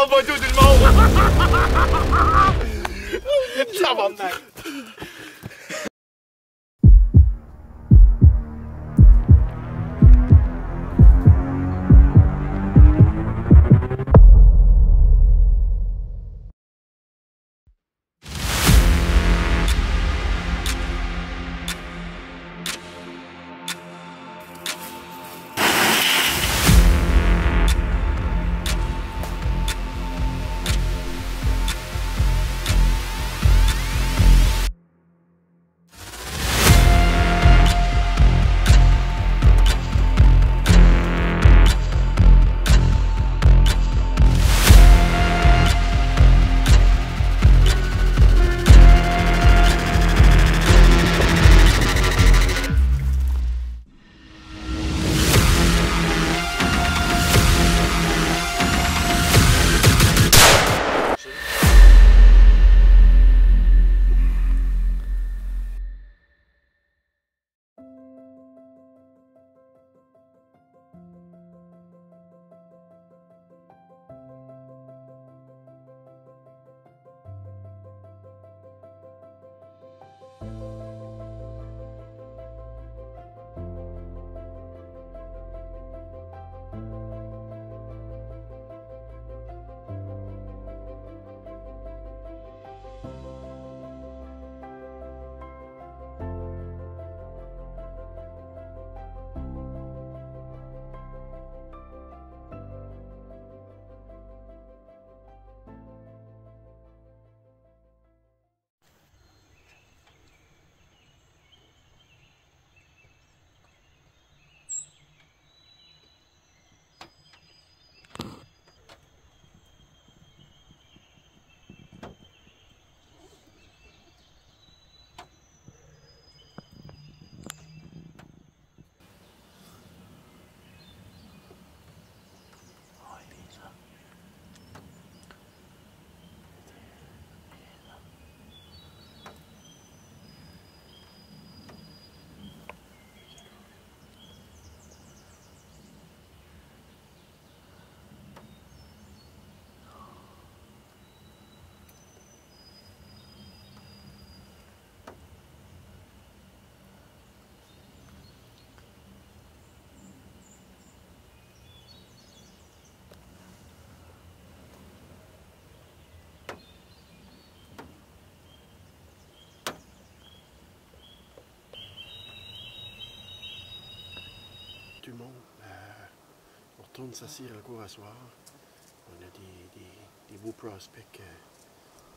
parle pas tout le monde! Ça va mal! Tout le monde, on retourne s'asseoir à la cour à soir. On a des beaux prospects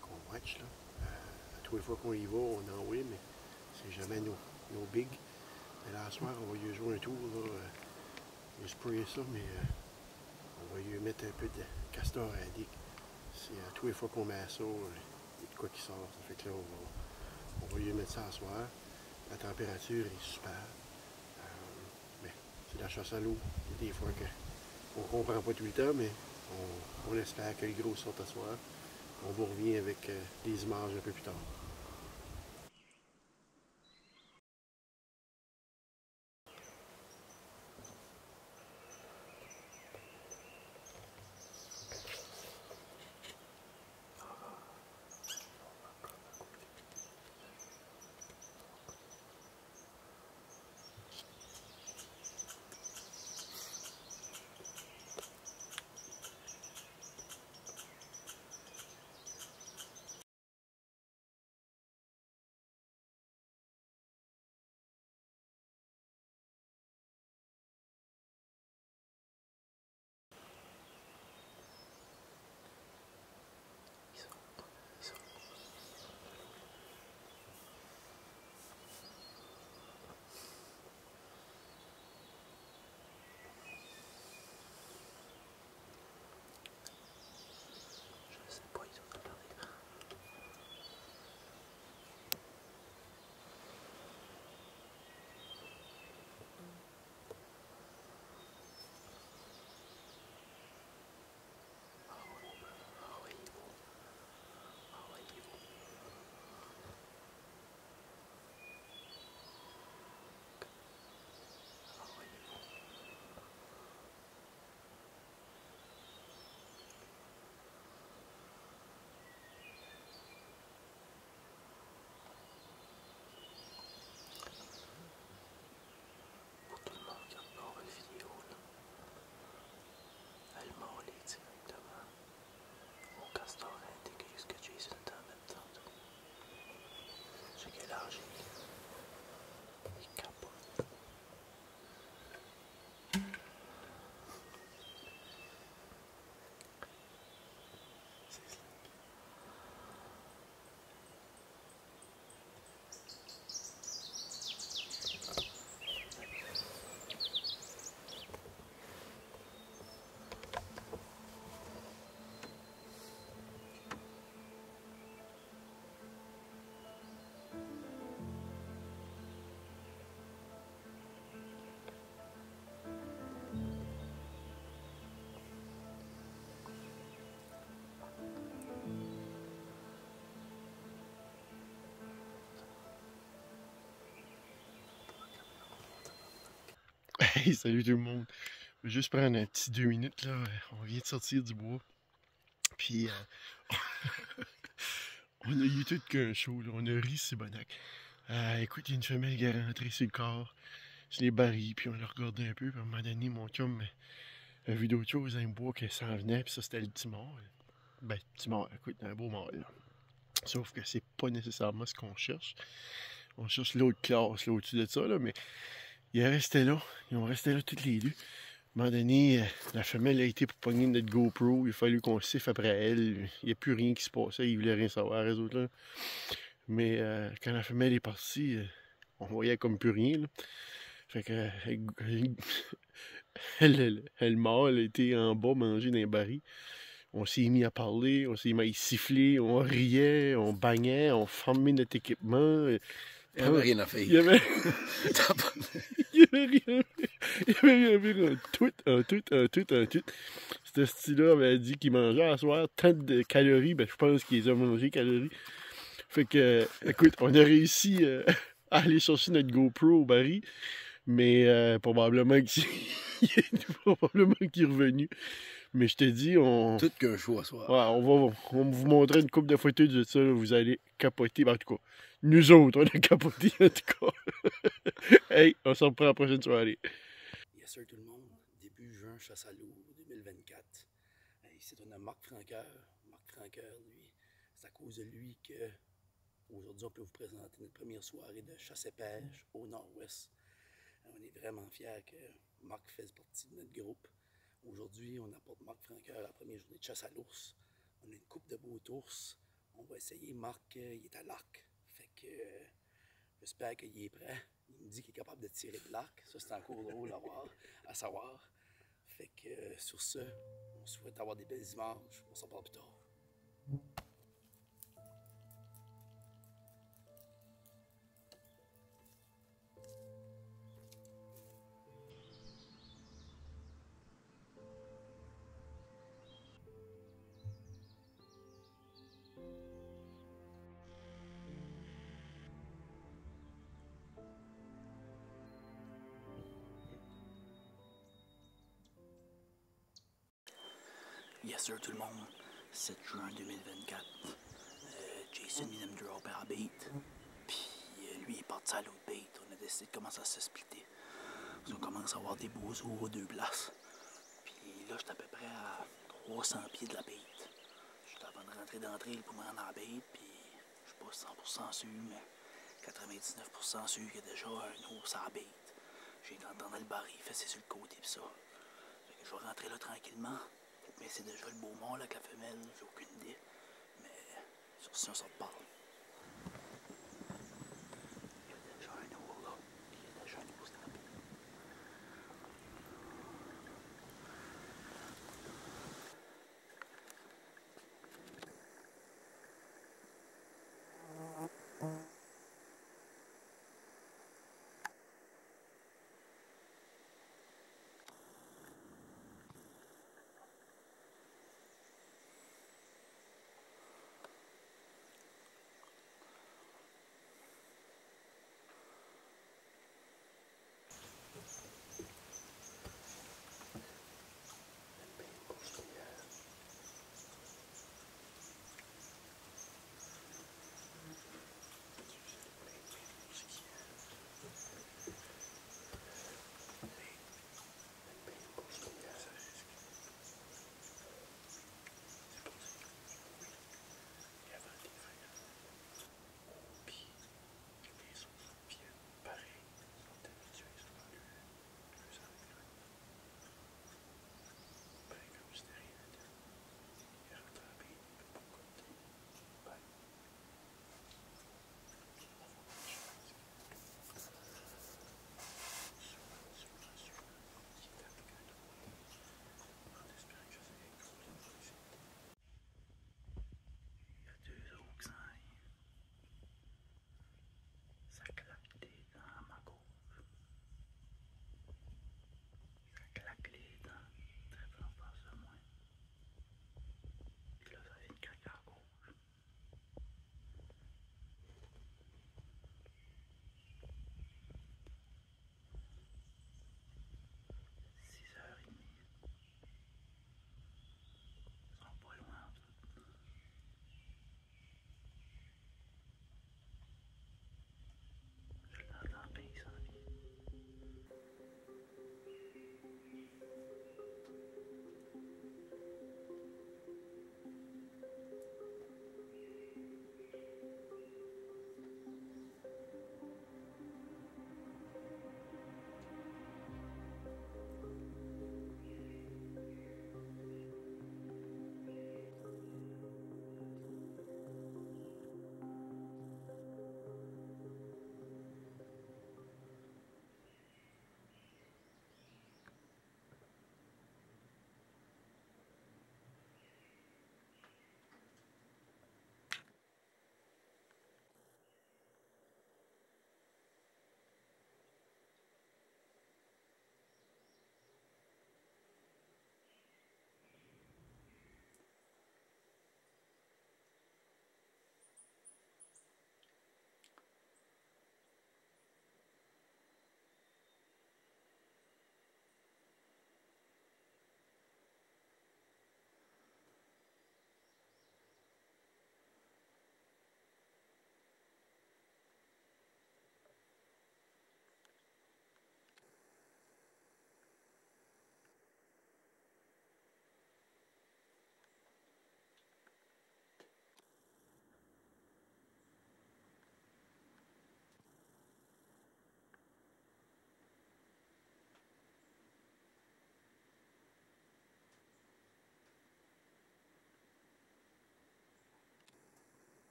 qu'on watch. Là. À tous les fois qu'on y va, on en voit, mais c'est jamais nos bigs. Mais là, à soir, on va y jouer un tour. Là, on va sprayer ça, mais on va y mettre un peu de castor à dick. C'est à tous les fois qu'on met ça, il y a de quoi qui sort. Ça fait que là, on va y mettre ça à soir. La température est super. C'est la chasse à l'eau. Il y a des fois qu'on ne comprend pas tout le temps, mais on espère que les gros sortent à soir. On vous revient avec des images un peu plus tard. Hey, salut tout le monde. Je vais juste prendre un petit 2 minutes là. On vient de sortir du bois. Puis on a eu tout qu'un show, là. On a ri, c'est bonac. Écoute, il y a une femelle qui est rentrée sur le corps. Je l'ai barré, puis on l'a regardé un peu. Puis à un moment donné, mon chum a vu d'autres choses dans le bois qui s'en venait. Puis ça, c'était le petit mort. Ben, petit mort, écoute, un beau mort là. Sauf que c'est pas nécessairement ce qu'on cherche. On cherche l'autre classe, là, au-dessus de ça, là, mais il restait là. Ils ont resté là toutes les deux. À un moment donné, la femelle a été pour pogner notre GoPro. Il a fallu qu'on siffle après elle. Il n'y a plus rien qui se passait. Ils voulaient rien savoir, les autres, là. Mais quand la femelle est partie, on voyait comme plus rien, là. Fait que elle mâle a été en bas manger dans les barils. On s'est mis à parler, on s'est mis à siffler, on riait, on bagnait, on formait notre équipement. Il n'y avait rien à faire. Il y avait... il y avait rien. Il y avait rien. Un tout. Ce style-là avait dit qu'il mangeait à soir tant de calories. Ben, je pense qu'il les a mangé calories. Fait que, écoute, on a réussi à aller chercher notre GoPro au baril. Mais probablement qu'il est revenu. Mais je te dis, Tout qu'un show à soir. Ouais, on va vous montrer une couple de photos de ça. Là, vous allez capoter. Ben, en tout cas, nous autres, on a capoté en tout cas. Hey, on se reprend la prochaine soirée. Yes sir tout le monde. Début juin, chasse à loup 2024. Hey, c'est un Marc Franqueur. Marc Franqueur, lui, c'est à cause de lui que aujourd'hui on peut vous présenter notre première soirée de chasse et pêche au nord-ouest. On est vraiment fiers que Marc fasse partie de notre groupe. Aujourd'hui, on apporte Marc Franqueur à la première journée de chasse à l'ours. On a une coupe de beaux ours. On va essayer. Marc, il est à l'arc. Fait que j'espère qu'il est prêt. Il me dit qu'il est capable de tirer de l'arc. Ça, c'est encore drôle à savoir. Fait que sur ce, on souhaite avoir des belles images. On s'en parle plus tard. Yes sir tout le monde, 7 juin 2024, Jason il aime drop à bait, puis lui il est parti à l'autre bait, on a décidé de commencer à se splitter. On commence à avoir des beaux os aux deux places, puis là j'étais à peu près à 300 pieds de la bait. J'étais avant de rentrer d'entrée pour me rendre à la bait, puis je suis pas 100% sûr, mais 99% sûr qu'il y a déjà un ours à la bait. J'ai entendu le baril fesser sur le côté pis ça. Fait que je vais rentrer là tranquillement. Mais c'est déjà le beau mort là avec la femelle, j'ai aucune idée. Mais sur ça, on s'en parle. Il y a déjà un ours là. Il y a déjà un ours dans la baie.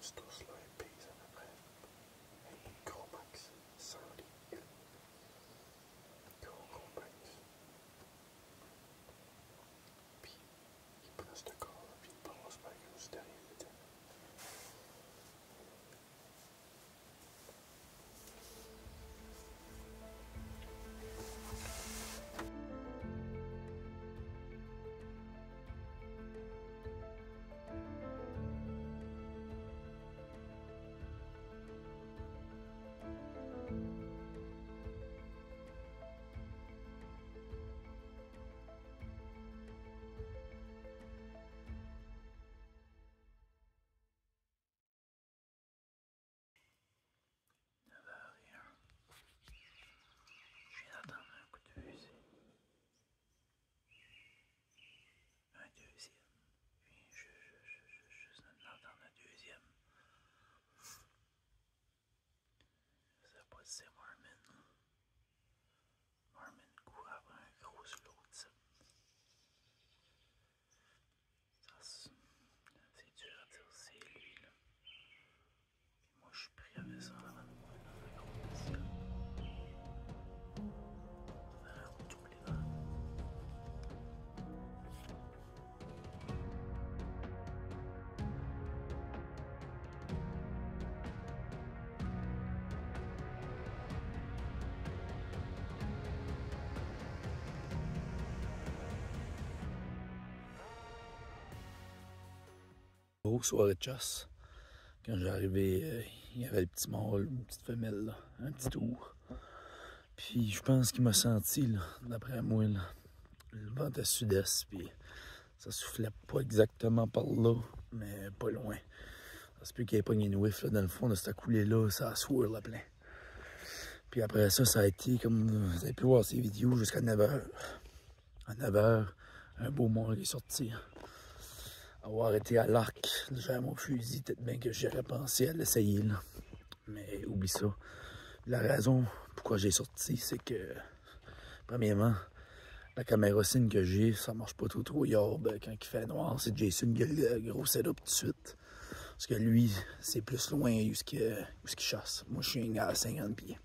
cet os-là, il pèse à peu près un gros max 100 livres. Gros max. Puis, il prend ce corps-là, puis il passe par juste derrière le tête. C'est Marmin. Marmin court après un gros slot de ça. C'est dur à dire, c'est lui là. Puis moi je suis pris avec ça avant de voir dans la compétition. On tous les vents. Soirée de chasse. Quand j'arrivais, il y avait le petit mâle, une petite femelle, là, un petit tour. Puis je pense qu'il m'a senti, là, d'après moi, là, le vent à sud-est, puis ça soufflait pas exactement par là, mais pas loin. Ça se peut qu'il y ait pogné une whiff là, dans le fond de cette coulée-là, ça a swirl à plein. Puis après ça, ça a été comme vous avez pu voir ces vidéos jusqu'à 9h. À 9h, un beau mâle est sorti. Avoir été à l'arc, j'avais mon fusil, peut-être bien que j'aurais pensé à l'essayer, là. Mais oublie ça. La raison pourquoi j'ai sorti, c'est que, premièrement, la caméra cine que j'ai, ça marche pas trop yarb quand il fait noir. C'est Jason qui a le gros setup tout de suite. Parce que lui, c'est plus loin où ce qu'il chasse. Moi, je suis un gars à 50 pieds.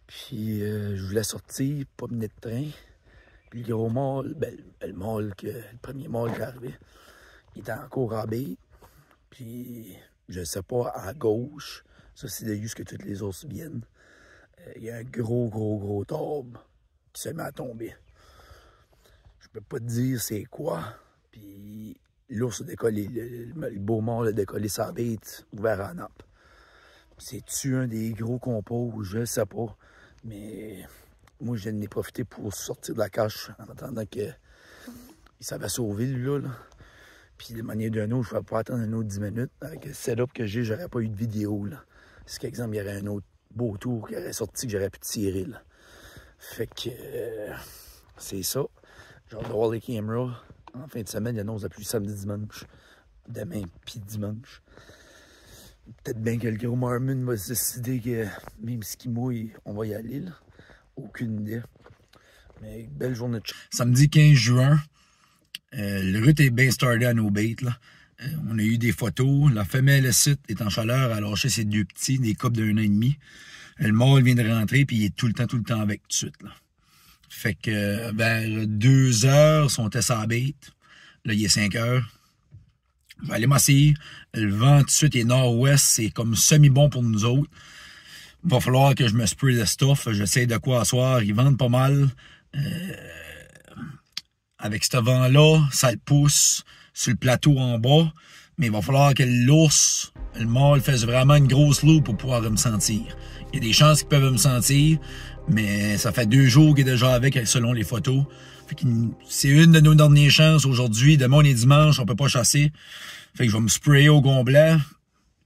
Puis, je voulais sortir, pas mener de train. Puis le gros mâle, ben, le premier mâle qui est arrivé, il était encore en baie. Puis, je sais pas, à gauche, ça c'est de juste que toutes les autres viennent. Il y a un gros torbe qui se met à tomber. Je peux pas te dire c'est quoi. Puis, l'ours a décollé, le beau mâle a décollé sa bête, ouvert à la nappe. C'est-tu un des gros compos? Je sais pas. Mais moi, je n'ai profité pour sortir de la cache en attendant qu'il s'avait sauvé, lui-là. Là. Puis, de manière d'un autre, je ne vais pas attendre un autre 10 minutes. Avec le setup que j'ai, j'aurais pas eu de vidéo. Là. Si, par exemple, il y aurait un autre beau tour qui aurait sorti que j'aurais pu tirer. Là. Fait que c'est ça. J'ai hâte de voir les caméras. En fin de semaine, il y en a la pluie samedi, dimanche. Demain, puis dimanche. Peut-être bien que le gros Marmin va se décider que même si il mouille, on va y aller. Là. Aucune idée. Mais belle journée de chasse. Samedi 15 juin, le rut est bien starté à nos bêtes. Là. On a eu des photos. La femelle ici est en chaleur. Elle a lâché ses deux petits, des couples d'1 an et demi. Le mâle vient de rentrer puis il est tout le temps avec tout de suite. Là. Fait que vers 2 heures, son test à la bête. Là, il est 5 heures. Je vais aller m'asseoir. Le vent tout de suite est nord-ouest. C'est comme semi-bon pour nous autres. Il va falloir que je me spray de stuff. J'essaie de quoi asseoir. Ils vendent pas mal. Avec ce vent-là, ça le pousse sur le plateau en bas. Mais il va falloir que l'ours, le mâle, fasse vraiment une grosse loupe pour pouvoir me sentir. Il y a des chances qu'ils peuvent me sentir. Mais ça fait 2 jours qu'il est déjà avec selon les photos. C'est une de nos dernières chances aujourd'hui. Demain, on est dimanche, on peut pas chasser. Fait que je vais me sprayer au complet.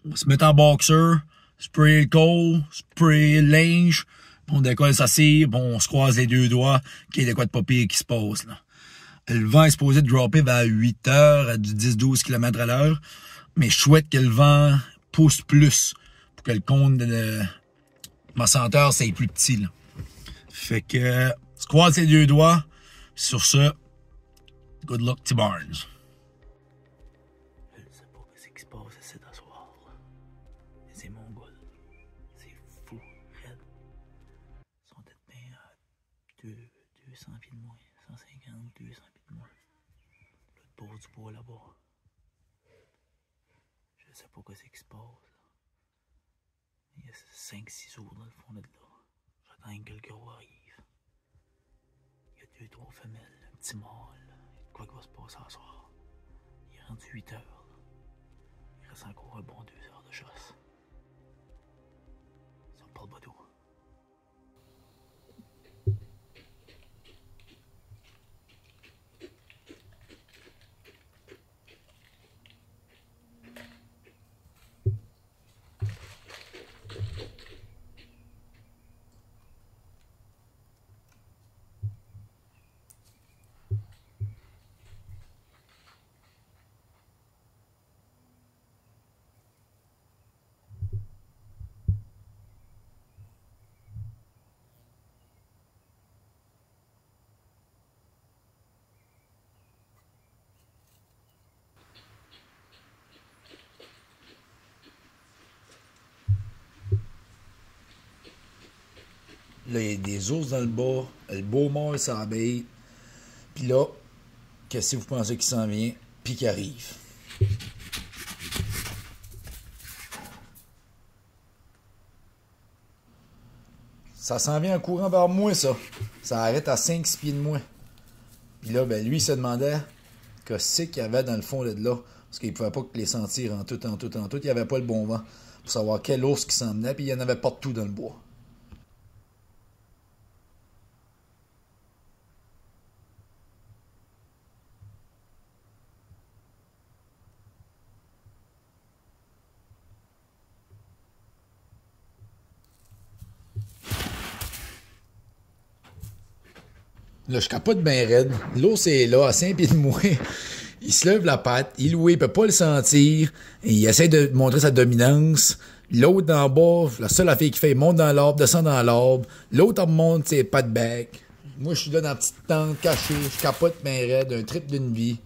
On va se mettre en boxer, sprayer le col, sprayer le linge. On décolle sa cire, on se croise les 2 doigts, qu'il y ait de quoi de pas pire qui se passe. Là. Le vent est supposé dropper vers 8 heures à du 10-12 km à l'heure. Mais je souhaite que le vent pousse plus pour que le compte de ma senteur c'est plus petit. Là. Fait que se croise les 2 doigts. Sur ce, good luck to Barnes. Je ne sais pas ce qui se passe ici ce soir. 200 pieds de moi. L'autre bord du bois là-bas. Je sais pas ce qui se passe. Il y a 5-6 jours dans le fond de là. J'attends que le gros arrive. Il y a 2-3 femelles, un petit mâle. Quoi qu'il va se passer ce soir. Il est rendu 8 heures. Là. Il reste encore un bon 2 heures de chasse. Ça me parle pas d'eau. Là, il y a des ours dans le bas. Le beau mort s'abeille. Puis là, qu'est-ce que vous pensez qui s'en vient? Puis qui arrive. Ça s'en vient en courant vers moi, ça. Ça arrête à 5-6 pieds de moi. Puis là, ben lui, il se demandait qu'est-ce qu'il y avait dans le fond de là. Parce qu'il ne pouvait pas les sentir en tout. Il n'y avait pas le bon vent. Pour savoir quel ours qui s'en venait. Puis il y en avait partout dans le bois. Là, je capote bien raide. L'ours est là, à 5 pieds de moi. Il se lève la patte. Il peut pas le sentir. Et il essaie de montrer sa dominance. L'autre d'en bas, la seule affaire qu'il fait, il monte dans l'arbre, descend dans l'arbre. L'autre remonte ses pattes bec. Moi, je suis là dans la petite tente, caché. Je capote bien raide. Un trip d'une vie.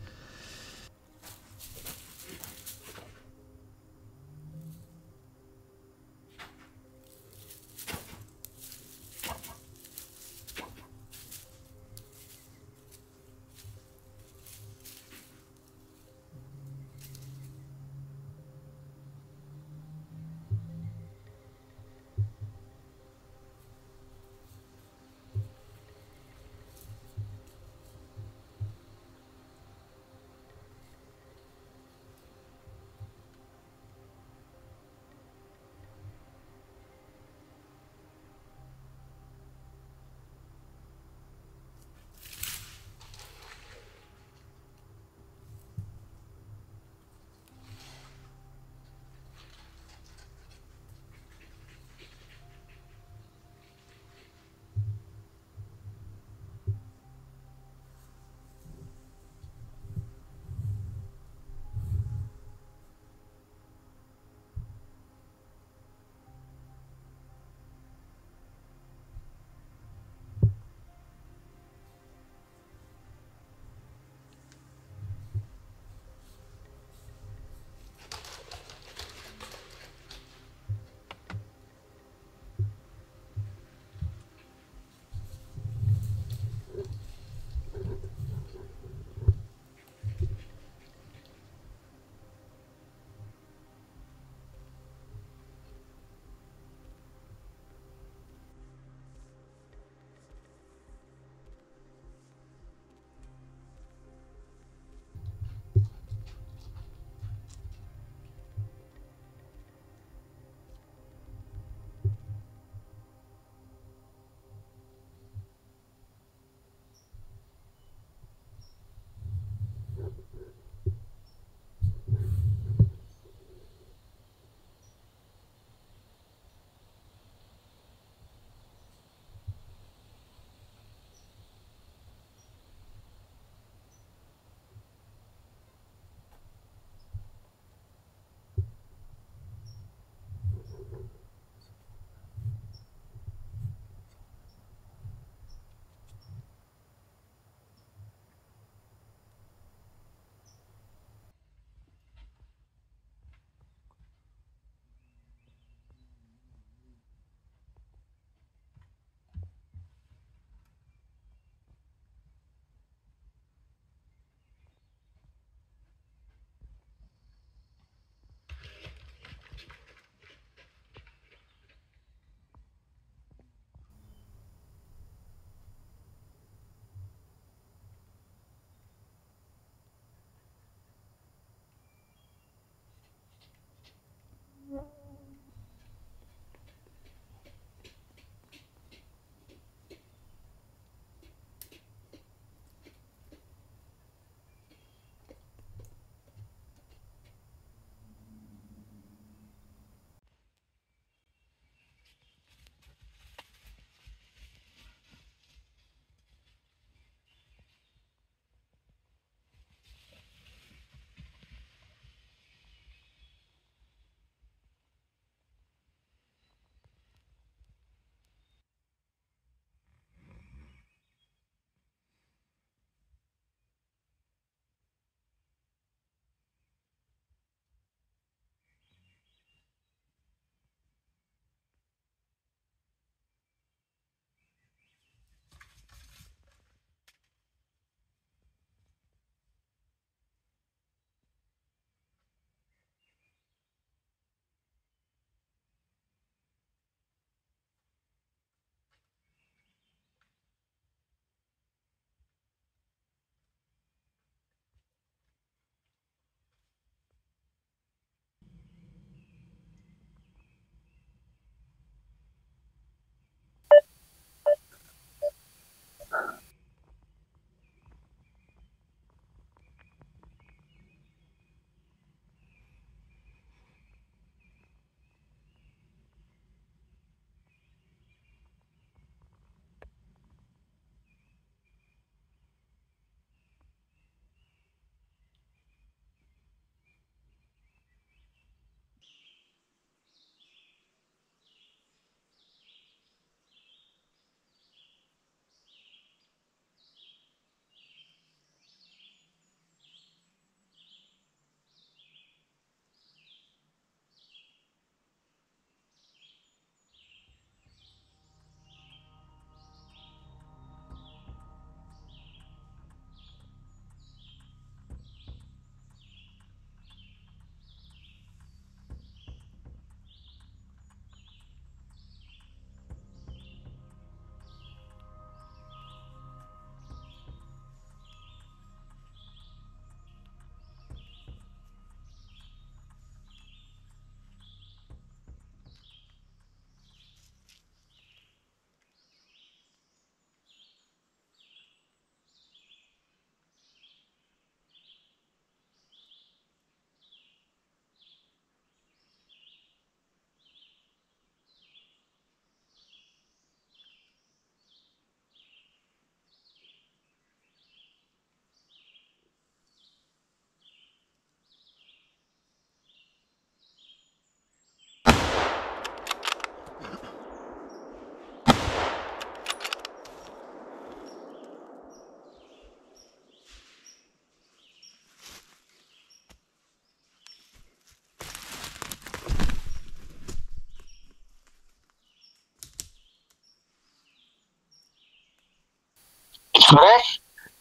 vrai?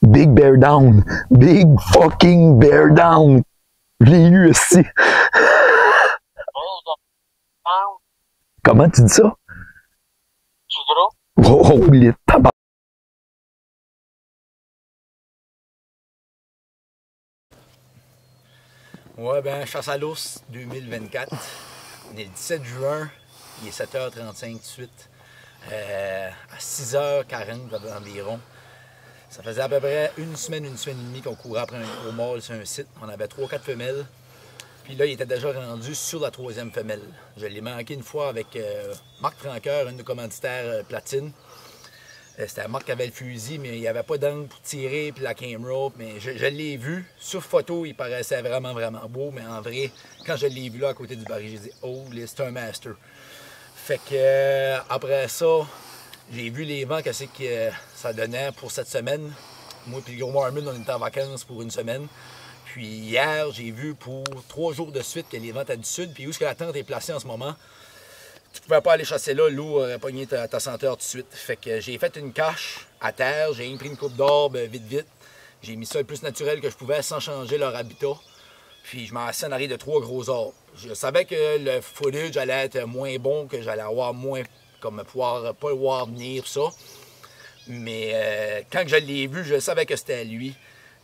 Big Bear Down. Big fucking Bear Down. Je l'ai eu aussi. Comment tu dis ça? Tu gros? Oh, les tabac. Ouais, ben, chasse à l'ours 2024. On est le 17 juin. Il est 7h35 tout de suite. À 6h40 environ. Ça faisait à peu près une semaine et demie qu'on courait après un gros mâle sur un site. On avait 3-4 femelles. Puis là, il était déjà rendu sur la 3e femelle. Je l'ai manqué une fois avec Marc Franqueur, un de nos commanditaires platine. C'était Marc qui avait le fusil, mais il n'y avait pas d'angle pour tirer, puis la camera. Mais je l'ai vu. Sur photo, il paraissait vraiment, vraiment beau. Mais en vrai, quand je l'ai vu là à côté du baril, j'ai dit « Oh, c'est un master ». Fait que après ça, j'ai vu les vents, qu'est-ce que ça donnait pour cette semaine. Moi et le gros Marmon, on était en vacances pour une semaine. Puis hier, j'ai vu pour 3 jours de suite que les vents étaient du sud. Puis où est-ce que la tente est placée en ce moment? Tu pouvais pas aller chasser là, l'eau aurait pogné ta senteur tout de suite. Fait que j'ai fait une cache à terre, j'ai pris une coupe d'orbe vite. J'ai mis ça le plus naturel que je pouvais sans changer leur habitat. Puis je m'en assis en arrière de 3 gros arbres. Je savais que le footage allait être moins bon, que j'allais avoir moins, comme pouvoir pas le voir venir, ça. Mais quand je l'ai vu, je savais que c'était lui.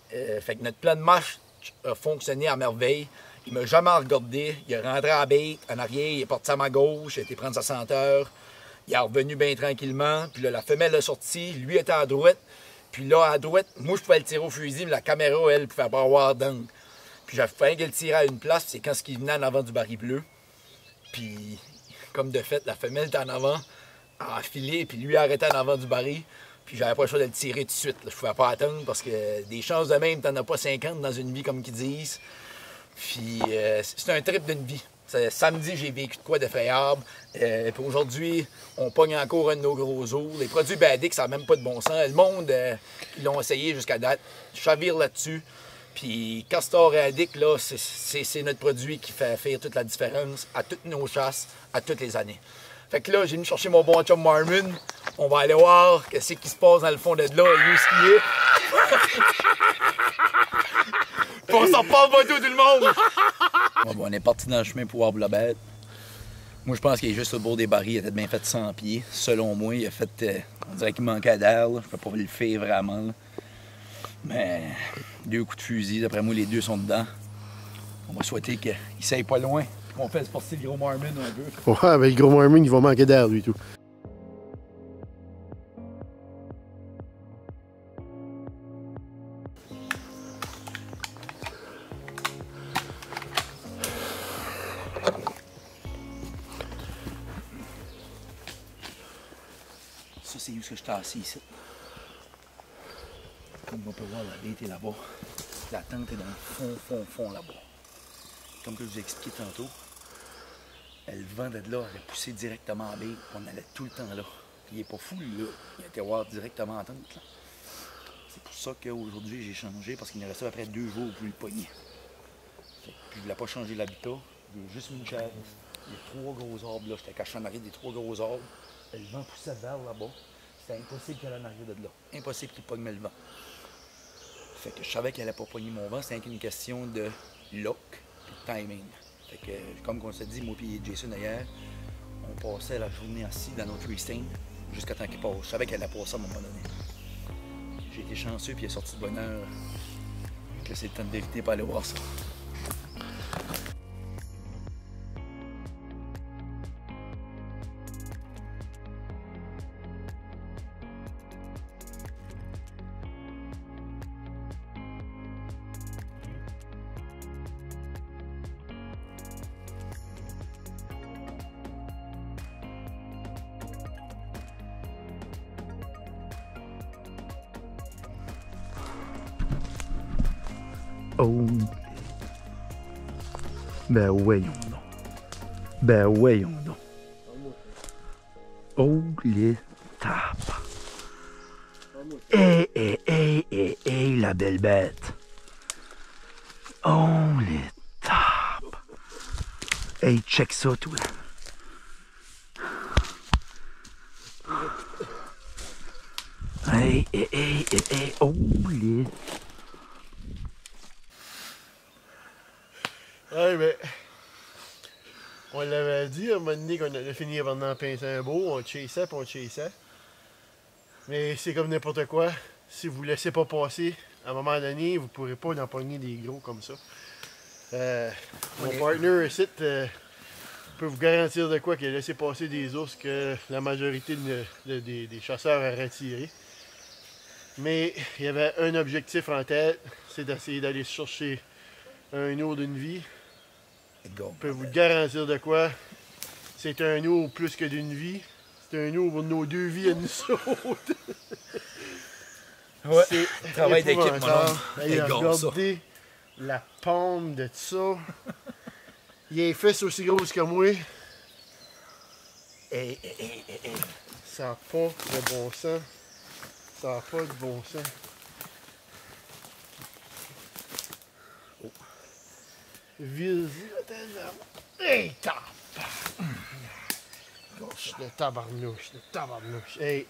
Fait que notre plan de marche a fonctionné à merveille. Il m'a jamais regardé. Il est rentré à la bête, en arrière, il est parti à ma gauche, il a été prendre sa senteur. Il est revenu bien tranquillement. Puis là, la femelle est sortie, lui était à droite. Puis là, à droite, moi, je pouvais le tirer au fusil, mais la caméra, elle, pouvait pas avoir d'angle. Puis j'avais fait le tirer à une place, c'est quand il venait en avant du baril bleu. Puis, comme de fait, la femelle était en avant, a filé, puis lui a arrêté en avant du baril. Puis j'avais pas le choix de le tirer tout de suite. Là. Je pouvais pas attendre parce que des chances de même, t'en as pas 50 dans une vie, comme qu'ils disent. Puis c'est un trip d'une vie. Samedi, j'ai vécu de quoi d'effrayable. Puis aujourd'hui, on pogne encore un de nos gros ours. Les produits Badix, ça n'a même pas de bon sens. Le monde, ils l'ont essayé jusqu'à date. Je chavire là-dessus. Puis Castor et Addict, là, c'est notre produit qui fait faire toute la différence à toutes nos chasses, à toutes les années. Fait que là, j'ai venu chercher mon bon chum Marmon. On va aller voir qu'est-ce qui se passe dans le fond de là, où est-ce qu'il est. On s'en parle pas tout le monde! Ouais, bon, on est parti dans le chemin pour voir la bête. Moi, je pense qu'il est juste au bord des barils. Il a peut-être bien fait 100 pieds. Selon moi, il a fait... on dirait qu'il manquait d'air. Je peux pas le faire vraiment. Là. Mais 2 coups de fusil. D'après moi, les 2 sont dedans. On va souhaiter qu'il s'aille pas loin. On fait sportif le gros Marmon un peu. Ouais, mais le gros Marmon, il va manquer d'air, lui, tout. Ça, c'est où que je t'ai assis ici. Comme on peut voir, la bête est là-bas. La tente est dans le fond là-bas. Comme que je vous ai expliqué tantôt, le vent de là aurait poussé directement à bête. On allait tout le temps là. Puis il est pas fou, là. Il a été voir directement en tente, là. C'est pour ça qu'aujourd'hui, j'ai changé, parce qu'il me restait à peu près 2 jours pour le pogner. Puis je voulais pas changer l'habitat. J'ai juste mis une chaise. Les 3 gros arbres, là. J'étais caché en arrière des 3 gros arbres. Le vent poussait vers là-bas. C'était impossible qu'elle en arrière de là. Impossible qu'il pogne le vent. Fait que je savais qu'elle allait pas pogner mon vent. C'était une question de look et de timing. Fait que, comme on s'est dit, moi et Jason hier, on passait la journée assis dans notre tree stand jusqu'à temps qu'il passe. Je savais qu'elle allait passer à un moment donné. J'ai été chanceux puis il est sorti de bonne heure que c'est le temps de vérité pour aller voir ça. Oh. Ben voyons donc. Ben voyons donc. Oh les tapes. Hey, la belle bête. Oh les tapes. Hey, check ça, toi. Hey. Ouais, mais. On l'avait dit à un moment donné qu'on allait finir par en pincer un beau. On chassait puis on chassait. Mais c'est comme n'importe quoi. Si vous ne laissez pas passer, à un moment donné, vous ne pourrez pas en pogner des gros comme ça. Mon partner ici peut vous garantir de quoi qu'il a laissé passer des ours que la majorité des chasseurs auraient tiré. Mais il y avait un objectif en tête, c'est d'essayer d'aller chercher un ours d'une vie. Je peux vous garantir de quoi. C'est un ours plus que d'une vie. C'est un ours pour nos 2 vies à nous autres. Ouais, C'est travail d'équipe, mon épouvantable. homme. Hey, Égale, regardez la pomme de ça. Il a les fesses aussi grosses que moi. Ça n'a pas de bon sens. Ça n'a pas de bon sens. Oh. Vise-y, attends. Hey, le tabarnouche, le tabarnouche. Hey.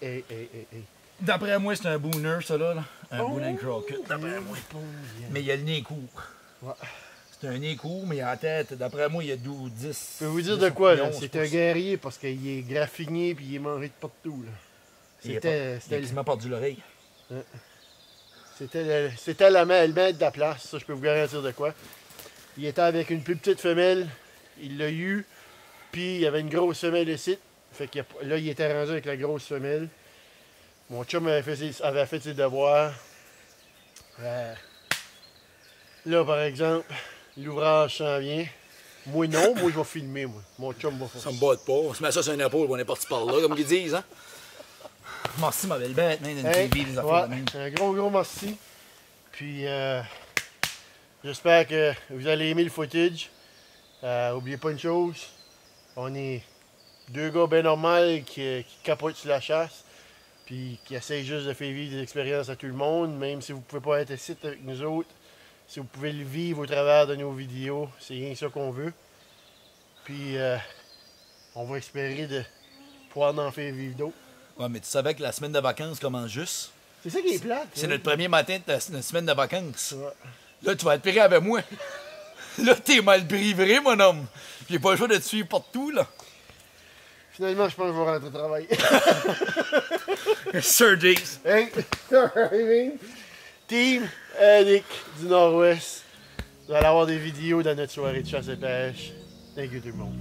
D'après moi, c'est un booner, ça là. Un booner croquette, d'après moi. Bon, Mais il a le nez court. Ouais. C'est un nez court, mais en tête, d'après moi, il y a 12, 10. Je peux vous dire 10 de quoi, ou là. 11, C'est un guerrier parce qu'il est graffiné puis il est mangé de partout, là. Il a C'était quasiment perdu l'oreille. C'était le maître de la place, ça je peux vous garantir de quoi. Il était avec une plus petite femelle, il l'a eu, puis il y avait une grosse femelle ici. Fait que là, il était rendu avec la grosse femelle. Mon chum avait fait ses devoirs. Là, par exemple, l'ouvrage s'en vient. Moi non, moi je vais filmer, moi. Mon chum va faire Ça me botte pas. On se met ça sur un épaule, on est parti par là, comme ils disent, hein. Merci, ma belle bête, man, d'une Hey, TV, des affaires ouais, de même. un gros merci. Puis, j'espère que vous allez aimer le footage. Oubliez pas une chose, on est 2 gars bien normaux qui capotent sur la chasse, puis qui essayent juste de faire vivre des expériences à tout le monde, même si vous pouvez pas être ici avec nous autres. Si vous pouvez le vivre au travers de nos vidéos, c'est rien que ça qu'on veut. Puis, on va espérer de pouvoir en faire vivre d'autres. Ouais, mais tu savais que la semaine de vacances commence juste. C'est ça qui est plate. C'est hein? notre premier matin de notre semaine de vacances. Ouais. Là, tu vas être pire avec moi. Là, t'es mal privé, mon homme. J'ai pas le choix de te suivre partout, là. Finalement, je pense que je vais rentrer travailler. Sir Jace. Hey, arrivé. Team Eric du Nord-Ouest. Vous allez avoir des vidéos dans notre soirée de chasse et pêche. Thank you tout le monde.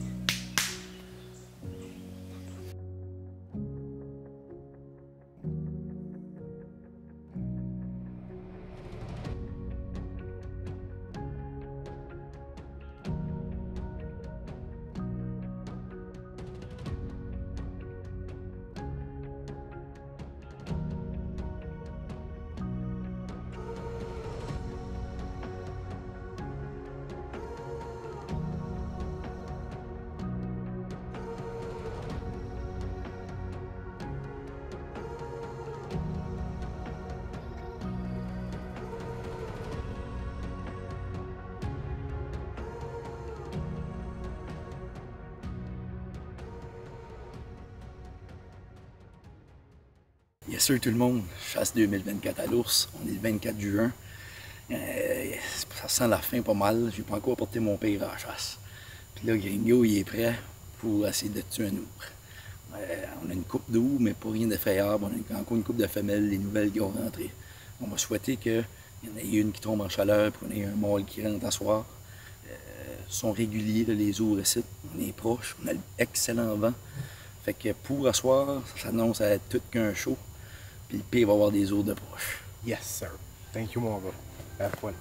Bien sûr, tout le monde, chasse 2024 à l'ours, on est le 24 juin. Ça sent la fin pas mal, j'ai pas encore apporté mon père à la chasse. Puis là, Gringo, il est prêt pour essayer de tuer un ours. On a une coupe d'ours, mais pas rien d'effrayable. On a encore une coupe de femelles, les nouvelles qui ont rentré. On va souhaiter qu'il y en ait une qui tombe en chaleur, puis qu'on ait un mâle qui rentre à soir. Sont réguliers, là, les ours ici. On est proche, on a l'excellent vent. Fait que pour asseoir, ça s'annonce à être tout qu'un show. Puis le pire va avoir des ours de proche. Yes, sir. Thank you, mon gars. Have fun.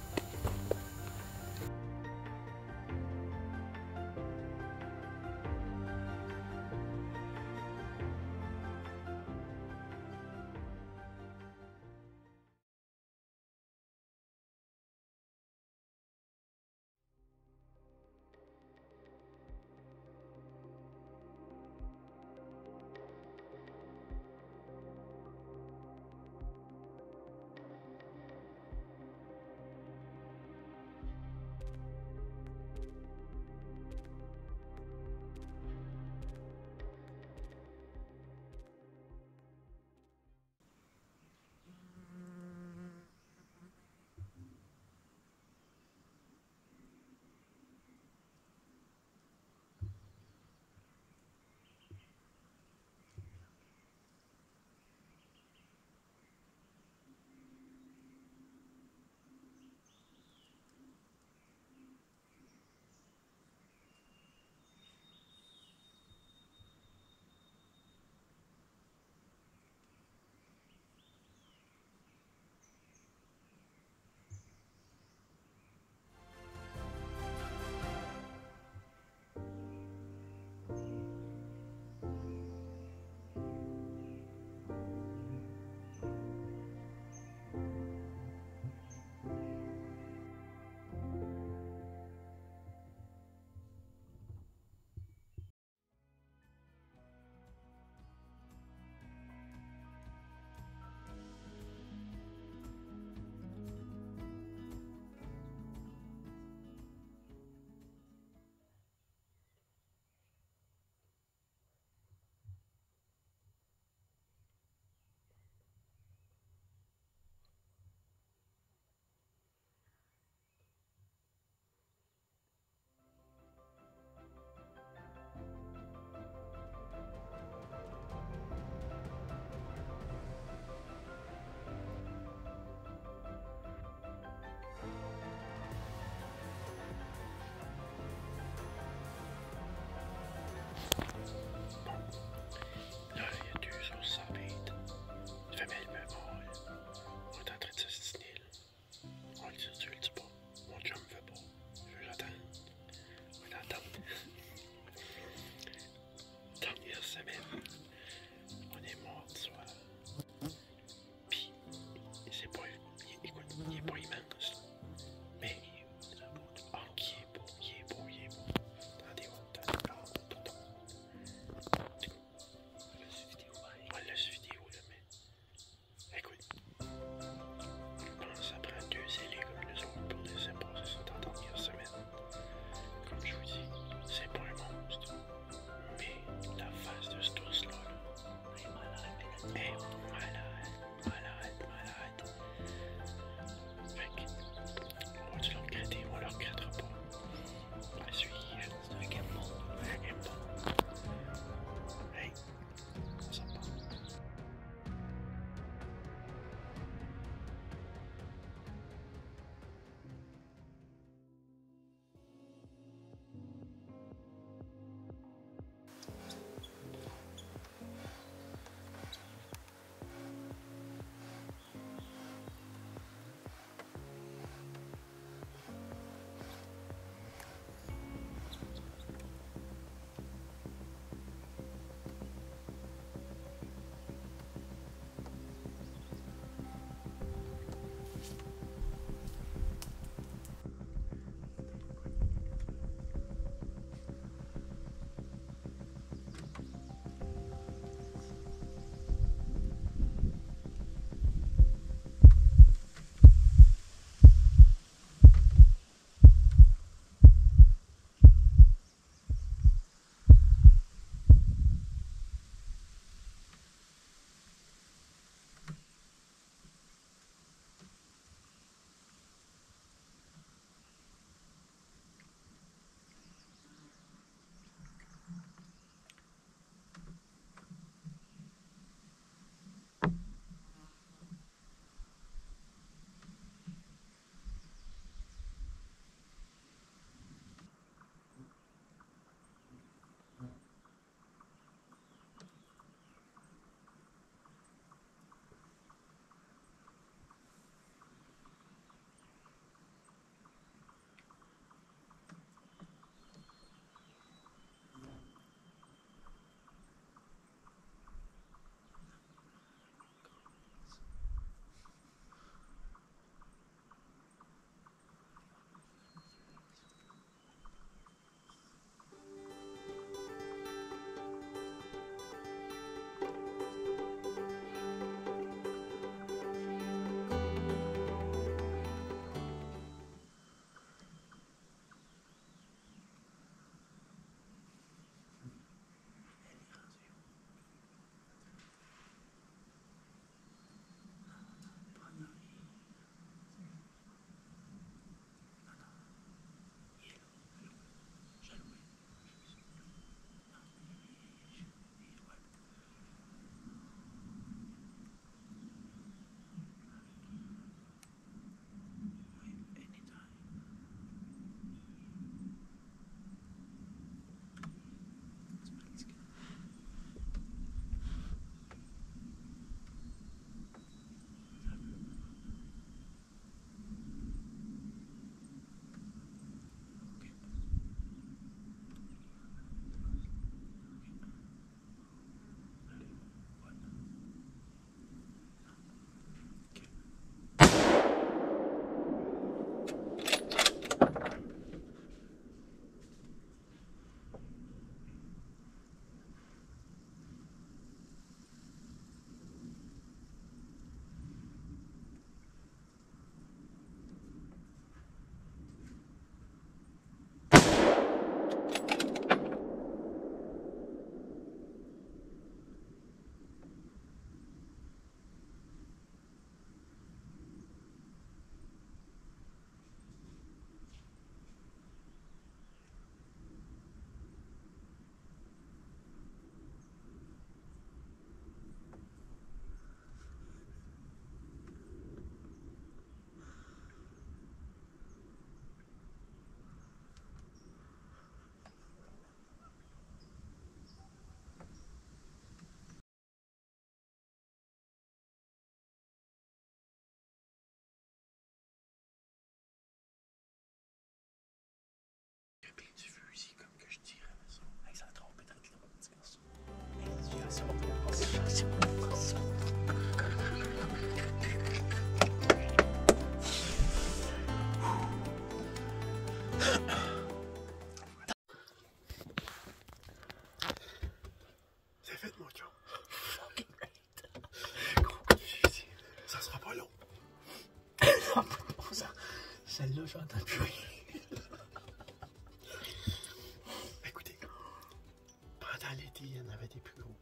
avait des plus gros.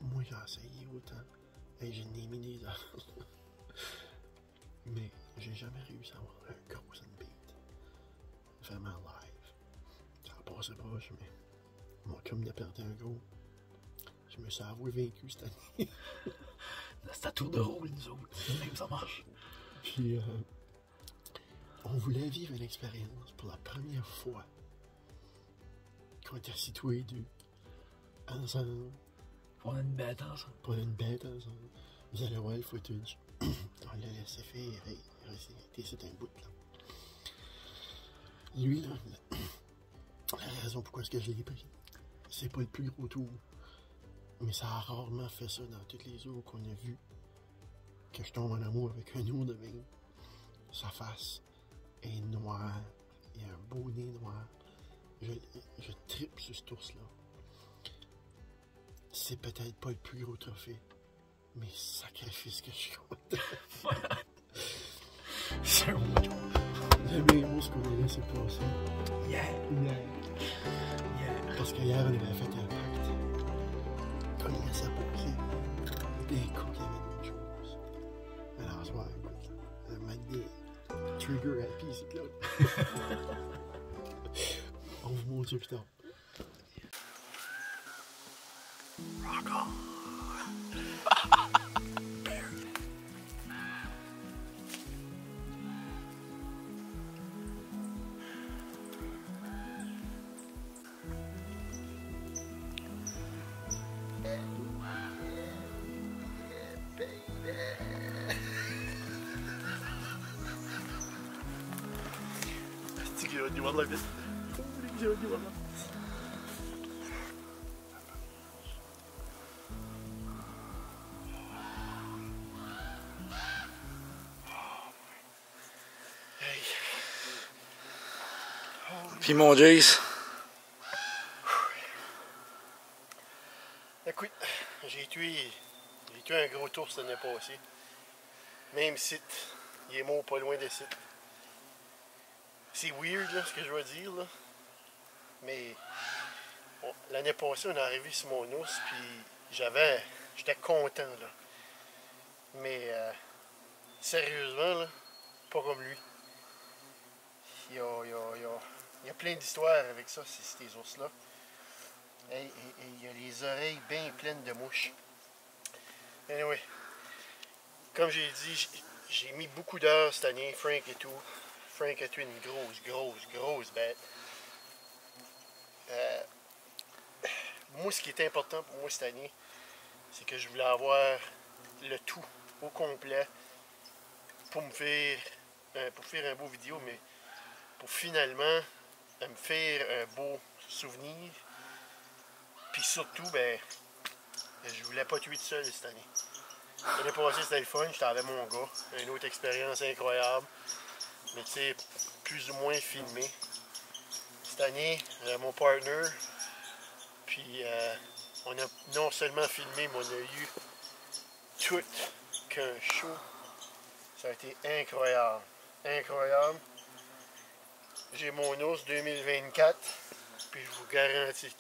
Moi, j'ai essayé autant. Et j'ai mis des heures. Mais j'ai jamais réussi à avoir un gros beat. Vraiment live. Ça passait proche, mais mon chum il a perdu un gros. Je me suis avoué vaincu cette année. C'est à tour de rôle, nous autres. Même ça marche. Puis, on voulait vivre une expérience pour la première fois qu'on était assis tous les deux, ensemble. On a une bête ensemble. Pour une bête ensemble. Vous allez voir le footage. On l'a laissé faire. C'est un bout, là. Lui, là, la raison pourquoi est-ce que je l'ai pris, c'est pas le plus gros tour. Mais ça a rarement fait ça dans toutes les eaux qu'on a vues. Que je tombe en amour avec un ours de vin. Sa face est noire. Il a un beau nez noir. Je tripe sur cet ours-là. C'est peut-être pas le plus gros trophée. Mais sacrifice que je suis content. C'est un bon. Le meilleur mot qu'on a laissé passer. Yeah. Parce qu'hier, on avait fait un pacte. Quand il laissait passer, des coups qui avaient d'autres choses. Alors, ce soir, écoute, un mané trigger happy, c'est là. On vous montre plus tard. Rock on. You want like this? You want like this? Puis mon Jace. Écoute, j'ai tué un gros ours l'année passée. Même site. Il est mort pas loin des sites. C'est weird là, ce que je veux dire là. Mais l'année passée, on est arrivé sur mon ours, puis j'étais content là. Mais sérieusement là, pas comme lui. Il y a plein d'histoires avec ça, ces ours-là. Et il a les oreilles bien pleines de mouches. Anyway, comme j'ai dit, j'ai mis beaucoup d'heures cette année, Frank et tout. Frank a tué une grosse bête. Moi, ce qui est important pour moi cette année, c'est que je voulais avoir le tout au complet pour me faire un beau vidéo, mais pour finalement me faire un beau souvenir. Puis surtout, ben, je voulais pas tuer tout seul cette année. L'année passée, c'était le fun, j'étais avec mon gars. Une autre expérience incroyable. Mais tu sais, plus ou moins filmé. Cette année, mon partner, puis on a non seulement filmé, mais on a eu tout qu'un show. Ça a été incroyable. Incroyable. J'ai mon ours 2024, puis je vous garantis,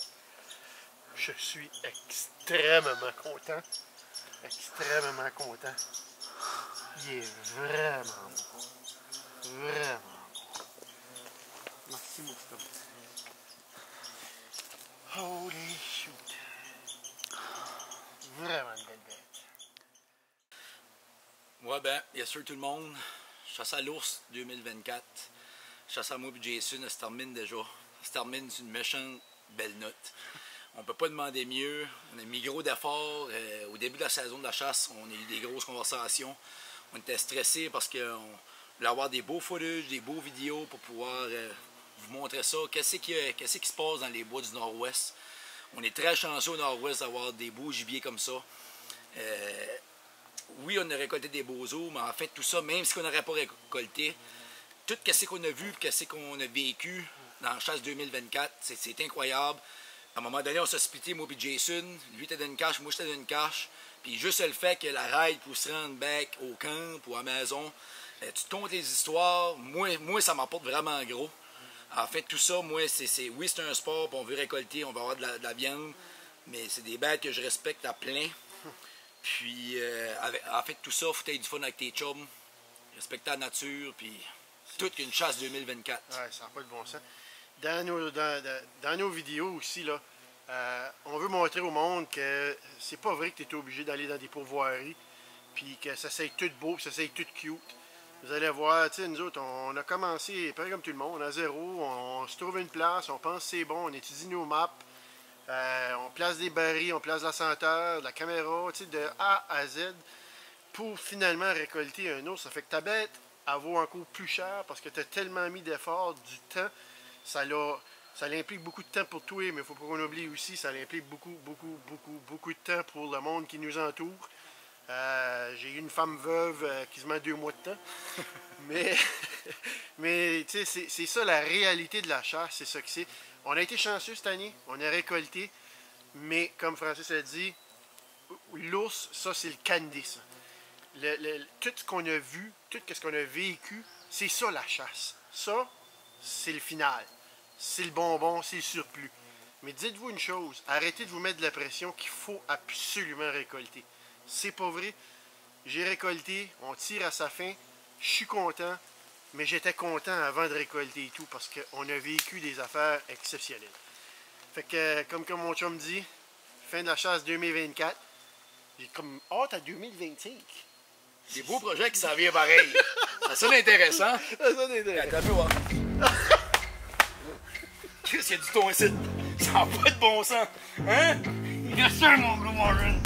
je suis extrêmement content. Extrêmement content. Il est vraiment bon. Vraiment bon. Merci, mon petit homme. Holy shoot. Vraiment une belle bête. Ouais, ben, bien sûr, tout le monde. Chasse à l'ours 2024. Chasse à moi et Jason, ça se termine déjà. Ça se termine sur une méchante belle note. On peut pas demander mieux. On a mis gros d'efforts. Au début de la saison de la chasse, on a eu des grosses conversations. On était stressés parce qu'on voulait avoir des beaux footage, des beaux vidéos pour pouvoir vous montrer ça. Qu'est-ce qui se passe dans les bois du Nord-Ouest? On est très chanceux au Nord-Ouest d'avoir des beaux gibiers comme ça. Oui, on a récolté des beaux os, mais en fait, tout ça, même si on n'aurait pas récolté, tout ce qu'on a vu, ce qu'on a vécu dans la chasse 2024, c'est incroyable. À un moment donné, on s'est splitté, moi et Jason. Lui était dans une cache, moi j'étais dans une cache. Puis juste le fait que la ride pour se rendre back au camp ou à la maison, tu te comptes les histoires, moi ça m'apporte vraiment gros. En fait, tout ça, moi, oui, c'est un sport, puis on veut récolter, on va avoir de la viande. Mais c'est des bêtes que je respecte à plein. Puis, en fait, tout ça, faut que tu aies du fun avec tes chums. Respecter la nature, puis toute une chasse 2024. Ouais, ça n'a pas de bon sens. Dans nos vidéos aussi, là, on veut montrer au monde que c'est pas vrai que tu es obligé d'aller dans des pourvoiries, puis que ça s'aille tout beau, puis ça s'aille tout cute. Vous allez voir, tu sais, nous autres, on a commencé, pareil comme tout le monde, à zéro, on se trouve une place, on pense que c'est bon, on étudie nos maps, on place des barils, on place la senteur, la caméra, tu sais, de A à Z, pour finalement récolter un ours. Ça fait que ta bête, elle vaut encore plus cher parce que tu as tellement mis d'efforts, du temps, ça implique beaucoup de temps pour toi, mais il ne faut pas qu'on oublie aussi, ça implique beaucoup de temps pour le monde qui nous entoure. J'ai eu une femme veuve quasiment 2 mois de temps. mais tu sais, c'est ça la réalité de la chasse, c'est ça que c'est. On a été chanceux cette année, on a récolté, mais comme Francis a dit, l'ours, ça c'est le candy, ça. Tout ce qu'on a vu, tout ce qu'on a vécu, c'est ça la chasse. Ça, c'est le final. C'est le bonbon, c'est le surplus. Mais dites-vous une chose, arrêtez de vous mettre de la pression qu'il faut absolument récolter. C'est pas vrai. J'ai récolté, on tire à sa fin, je suis content, mais j'étais content avant de récolter et tout parce qu'on a vécu des affaires exceptionnelles. Fait que, comme mon chum dit, fin de la chasse 2024, j'ai comme hâte à 2025. Des beaux projets qui s'en viennent pareil. Ça sonne intéressant. Ça sonne intéressant. Attends un peu, voir. Qu'est-ce qu'il y a du ton ici? Ça n'a pas de bon sens. Hein? Yes sir, mon gros Warren.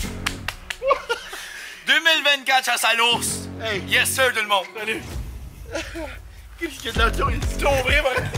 2024, chasse à l'ours. Hey. Yes sir, tout le monde. Salut. Qu'est-ce qu'il y a de la tour? Il est tombé, man.